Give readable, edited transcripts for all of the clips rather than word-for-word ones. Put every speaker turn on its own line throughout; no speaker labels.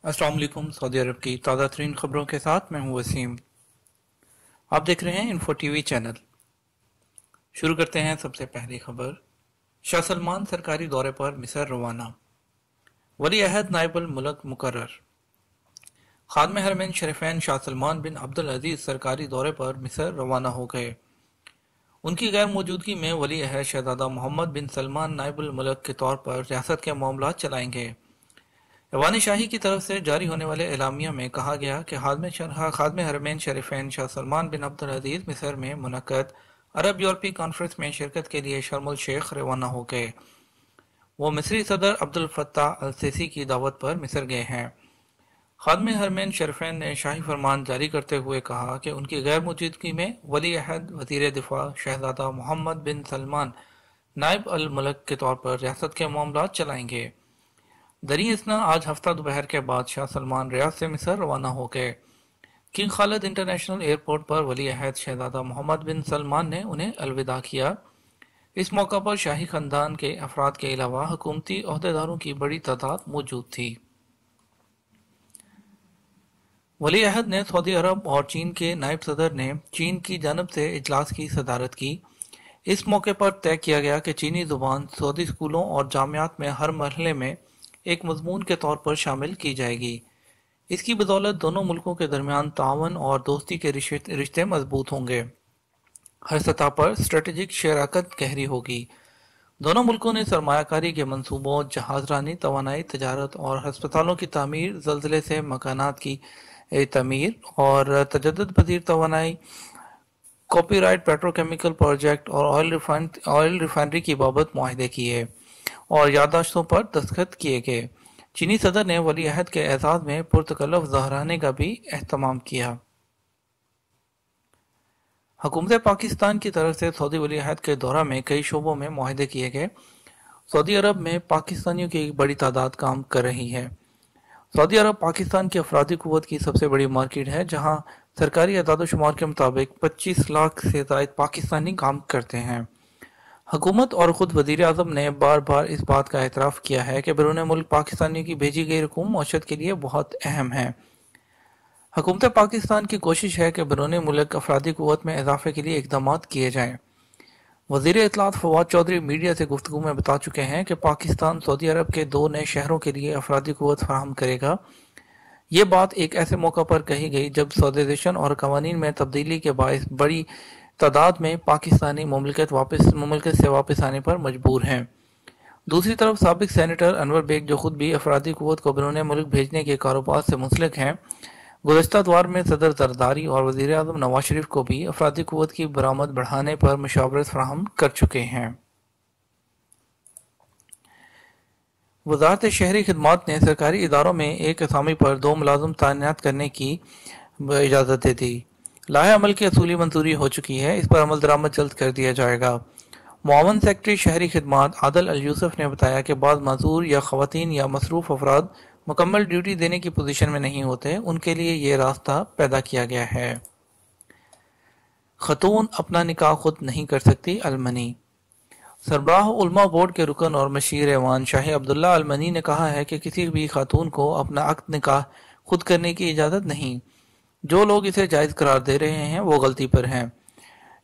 अस्सलाम वालेकुम। सऊदी अरब की ताज़ा तरीन खबरों के साथ मैं हूं वसीम। आप देख रहे हैं इन्फो टीवी चैनल। शुरू करते हैं सबसे पहली खबर। शाह सलमान सरकारी दौरे पर मिस्र रवाना। वली अहद नायब अल मुल्क मुकर्रर। खादम हरमैन शरीफैन शाह सलमान बिन अब्दुल अजीज सरकारी दौरे पर मिस्र रवाना हो गए। उनकी गैर मौजूदगी में वली अहद शहजादा मोहम्मद बिन सलमान नायब अल मुल्क के तौर पर रियासत के मामलात चलाएंगे। ऐवान शाही की तरफ से जारी होने वाले एलामिया में कहा गया कि खादम हरमैन शरीफैन शाह सलमान बिन अब्दुल अजीज मिस्र में मुनक्कद अरब यूरोपी कॉन्फ्रेंस में शिरकत के लिए शर्म अल शेख रवाना हो गए। वो मिस्री सदर अब्दुल फत्ताह अल सीसी की दावत पर मिस्र गए हैं। खादम हरमैन शरीफैन ने शाही फरमान जारी करते हुए कहा कि उनकी गैर मौजूदगी में वली अहद वजीर दिफा शहजादा मोहम्मद बिन सलमान नायब अल मुल्क के तौर पर रियासत के मामलात चलाएंगे। दरी इसना आज हफ्ता दोपहर के बाद शाह सलमान रियाद से मिस्र रवाना हो गए। किंग खालिद इंटरनेशनल एयरपोर्ट पर वली अहद शहजादा मोहम्मद बिन सलमान ने उन्हें अलविदा किया। इस मौका पर शाही खानदान के अफराद के अलावा हुकूमती ओहदेदारों की बड़ी तादाद मौजूद थी। वली अहद ने सऊदी अरब और चीन के नायब सदर ने चीन की जानब से इजलास की सदारत की। इस मौके पर तय किया गया कि चीनी जुबान सऊदी स्कूलों और जामियात में हर मरहले में एक मजमून के तौर पर शामिल की जाएगी। इसकी बदौलत दोनों मुल्कों के दरमियान तावन और दोस्ती के रिश्ते मजबूत होंगे। हर सतह पर स्ट्रेटेजिक शराकत गहरी होगी। दोनों मुल्कों ने सरमायाकारी के मंसूबों, जहाजरानी, तवानाई, तजारत और हस्पतालों की तामीर, जल्जले से मकानात की तमीर और तजद्दुद पजीर तवानाई, कॉपीराइट पेट्रोकेमिकल प्रोजेक्ट और ऑयल रिफाइनरी की बाबत मुआहदे किए और याददाश्तों पर दस्तखत किए गए। चीनी सदर ने वली अहद के एजाज में पुरतकल्लुफ ज़हराने का भी एहतमाम किया। हुकूमत पाकिस्तान की तरफ से सऊदी वली अहद के दौरा में कई शोबों में मुआहदे किए गए। सऊदी अरब में पाकिस्तानियों की एक बड़ी तादाद काम कर रही है। सऊदी अरब पाकिस्तान की अफरादी कुव्वत की सबसे बड़ी मार्केट है, जहाँ सरकारी अदाद-ओ-शुमार के मुताबिक 25 लाख से ज़ायद पाकिस्तानी काम करते हैं। हुकूमत और ख़ुद वज़ीर आज़म ने बार बार इस बात का एतराफ़ किया है कि बैरून मुल्क पाकिस्तानियों की भेजी गई रकूम मईशत के लिए बहुत अहम है। हुकूमत पाकिस्तान की कोशिश है कि बैरून मुल्क अफरादी क़ुव्वत में इजाफे के लिए इक़दाम किए जाएँ। वज़ीर इत्तलात फवाद चौधरी मीडिया से गुफ्तगू में बता चुके हैं कि पाकिस्तान सऊदी अरब के 2 नए शहरों के लिए अफरादी क़ुव्वत फराहम करेगा। ये बात एक ऐसे मौका पर कही गई जब सौदेशन और कवानीन में तब्दीली के बायस बड़ी तादाद में पाकिस्तानी मुमलिकत से वापस आने पर मजबूर हैं। दूसरी तरफ साबिक सेनेटर अनवर बेग, जो खुद भी अफरादी क़ुव्वत को बैरून मुल्क भेजने के कारोबार से मुंसलिक हैं, गुज़श्ता दौर में सदर ज़रदारी और वज़ीर आज़म नवाज शरीफ को भी अफरादी क़ुव्वत की बरामद बढ़ाने पर मशावरत फराहम कर चुके हैं। वज़ारत शहरी खिदमात ने सरकारी इदारों में एक असामी पर 2 मुलाजिम तैनात करने की इजाज़त दे दी। लाहे अमल की असूली मंजूरी हो चुकी है। इस पर अमल दरामद जल्द कर दिया जाएगा। मुआवन सेक्रेटरी शहरी खिदमात आदिल अल यूसुफ ने बताया कि बाद माजूर या ख़वातीन या मसरूफ़ अफराद मुकम्मल ड्यूटी देने की पोजीशन में नहीं होते, उनके लिए ये रास्ता पैदा किया गया है। खतून अपना निकाह खुद नहीं कर सकती, अलमनी। सरबराह उलमा बोर्ड के रुकन और मशीर ऐवान शाह अब्दुल्ला अलमनी ने कहा है कि किसी भी खातून को अपना अक्द निकाह खुद करने की इजाज़त नहीं। जो लोग इसे जायज़ करार दे रहे हैं वो गलती पर हैं।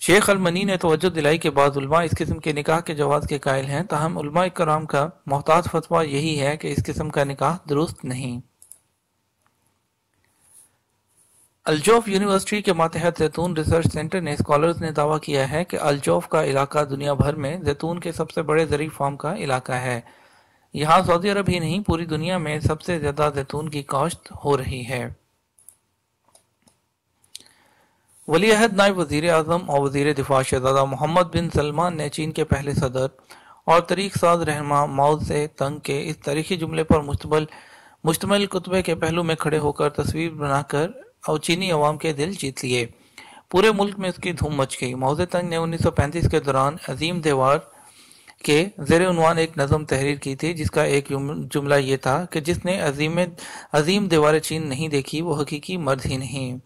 शेख अलमनी ने तवज्जो दिलाई के बाद उलमा इस किस्म के निकाह के जवाज़ के कायल हैं, ताहम उलमा इकराम का मोहतात फतवा यही है कि इस किस्म का निकाह दुरुस्त नहीं। अलजौफ यूनिवर्सिटी के मातहत जैतून रिसर्च सेंटर ने स्कॉलर्स ने दावा किया है कि अलजौफ का इलाका दुनिया भर में जैतून के सबसे बड़े ज़री फार्म का इलाका है। यहाँ सऊदी अरब ही नहीं, पूरी दुनिया में सबसे ज़्यादा जैतून की काश्त हो रही है। वली अहद नायब वज़ीर आज़म और वज़ीर दिफा शहजादा मोहम्मद बिन सलमान ने चीन के पहले सदर और तरीक़ साज रहनुमा माओ से तंग के इस तारीखी जुमले पर मुश्तमिल कुतबे के पहलू में खड़े होकर तस्वीर बनाकर और चीनी अवाम के दिल जीत लिए। पूरे मुल्क में उसकी धूम मच गई। माओ से तंग ने 1935 के दौरान अजीम दीवार के ज़ेर उन्वान एक नज़म तहरीर की थी, जिसका एक जुमला ये था कि जिसने अजीम दीवार चीन नहीं देखी वो हकीकी मर्द ही नहीं।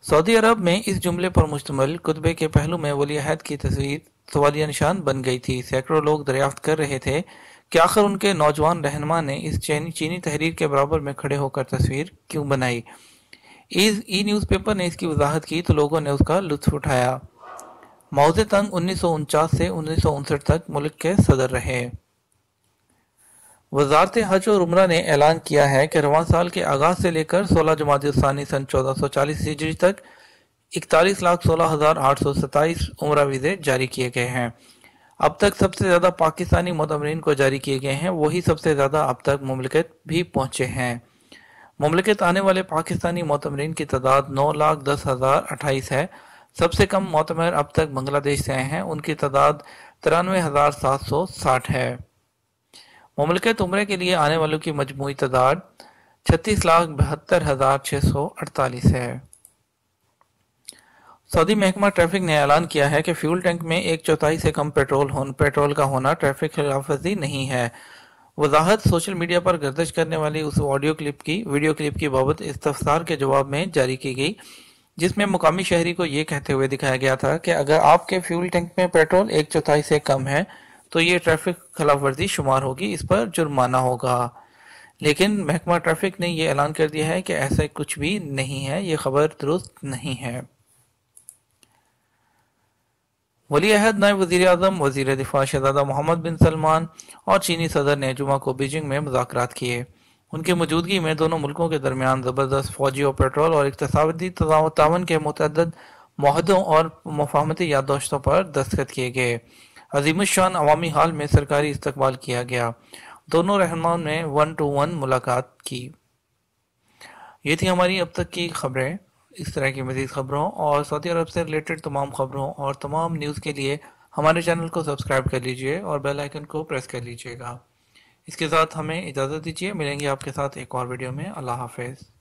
सऊदी अरब में इस जुमले पर मुश्तमिल कुतबे के पहलू में वली अहद की तस्वीर सवालिया निशान बन गई थी। सैकड़ों लोग दरियाफ्त कर रहे थे کہ آخر ان کے نوجوان رہنما نے اس چینی تحریر کے برابر میں کھڑے ہو کر تصویر کیوں بنائی۔ ای نیوز پیپر نے اس کی وضاحت کی تو لوگوں نے اس کا لطف اٹھایا۔ ماؤ زے تنگ 1949 سے 1959 تک ملک کے صدر رہے۔ وزارت حج اور عمرہ نے اعلان کیا ہے کہ رواں سال کے آغاز سے لے کر 16 جمادی الثانی سن 1440 ہجری تک 41,16,827 عمرہ ویزے جاری کیے گئے ہیں۔ اب تک سب سے زیادہ پاکستانی معتمرین کو جاری کیے گئے ہیں، وہی سب سے زیادہ اب تک مملکت بھی پہنچے ہیں۔ مملکت آنے والے پاکستانی معتمرین کی تعداد 9,10,028 ہے۔ سب سے کم معتمر اب تک بنگلہ دیش سے آئے ہیں، ان کی تعداد 93,760 ہے۔ مملکت عمرے کے لیے آنے والوں کی مجموعی تعداد 36,72,648 ہے۔ سعودی محکمہ ٹریفک نے اعلان کیا ہے کہ فیول ٹینک میں 1/4 سے کم پیٹرول کا ہونا ٹریفک خلاف ورزی نہیں ہے۔ وضاحت سوشل میڈیا پر گردش کرنے والی اس ویڈیو کلپ کی بابت استفسار کے جواب میں جاری کی گئی، جس میں مقامی شہری کو یہ کہتے ہوئے دکھایا گیا تھا کہ اگر آپ کے فیول ٹینک میں پیٹرول 1/4 سے کم ہے تو یہ ٹریفک خلاف ورزی شمار ہوگی، اس پر جرمانہ ہوگا۔ لیکن محکمہ ٹریفک نے یہ اعلان کر دیا ہے کہ ایسا کچھ بھی نہیں ہے، یہ خبر درست نہیں ہے۔ ولی عہد نائب وزیر اعظم وزیر دفاع شہزادہ محمد بن سلمان اور چینی صدر نے جمعہ کو بیجنگ میں مذاکرات کیے۔ ان کی موجودگی میں دونوں ملکوں کے درمیان زبردست فوجی اور پیٹرول اور اقتصادی تعاون کے متعدد معاہدوں اور مفاہمتی یادداشتوں پر دستخط کیے گئے۔ عظیم الشان عوامی ہال میں سرکاری استقبال کیا گیا۔ دونوں رہنماؤں نے 1 to 1 ملاقات کی۔ یہ تھی ہماری اب تک کی خبریں۔ اس طرح کی مزید خبروں اور سعودی عرب سے ریلیٹڈ تمام خبروں اور تمام نیوز کے لیے ہمارے چینل کو سبسکرائب کر لیجئے اور بیل آئیکن کو پریس کر لیجئے گا۔ اس کے ساتھ ہمیں اجازت دیجیے، ملیں گے آپ کے ساتھ ایک اور ویڈیو میں۔ اللہ حافظ۔